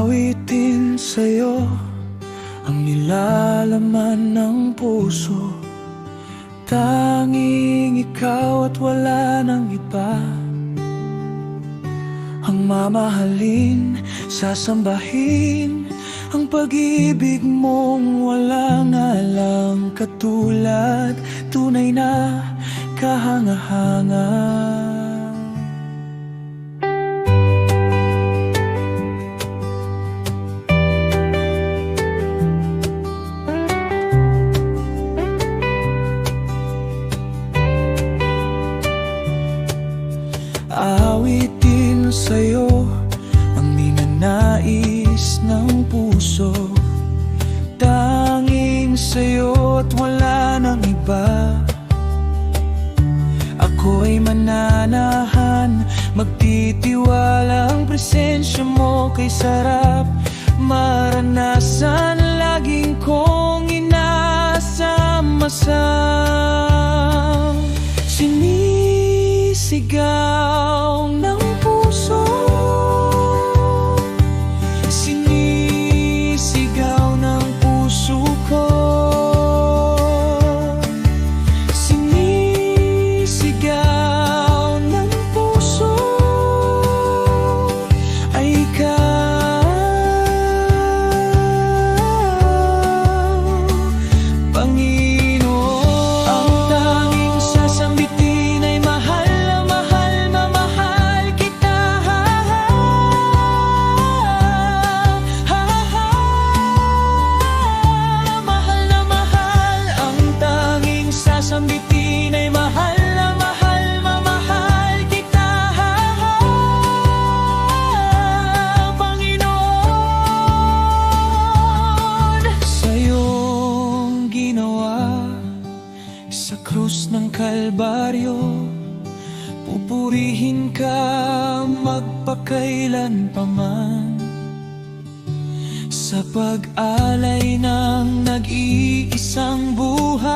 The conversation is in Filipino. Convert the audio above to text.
Aawitin sa'yo ang nilalaman ng puso. Tanging ikaw at wala nang iba ang mamahalin, sasambahin ang pag-ibig mong walang alang katulad. Tunay na kahanga-hanga. Aawitin sa'yo ang ninanais ng puso. Tanging sa'yo at wala nang iba. Ako'y mananahan, magtitiwalang presensya mo kay sarap maranasan. Laging kong inasam-asam, sinisigaw ng puso, sinisigaw ng puso ko, sinisigaw ng puso ay ikaw, Panginoon. Ang tanging sasambitin ay mahal na mahal na mahal kita. Mahal na mahal. Ang tanging sasambitin ay mahal na mahal na mahal kita, Panginoon. Sa iyong ginawa sa krus ng Kalbaryo, pupurihin ka magpakailan pa man. Sa pag-alay ng nag-iisang buhay,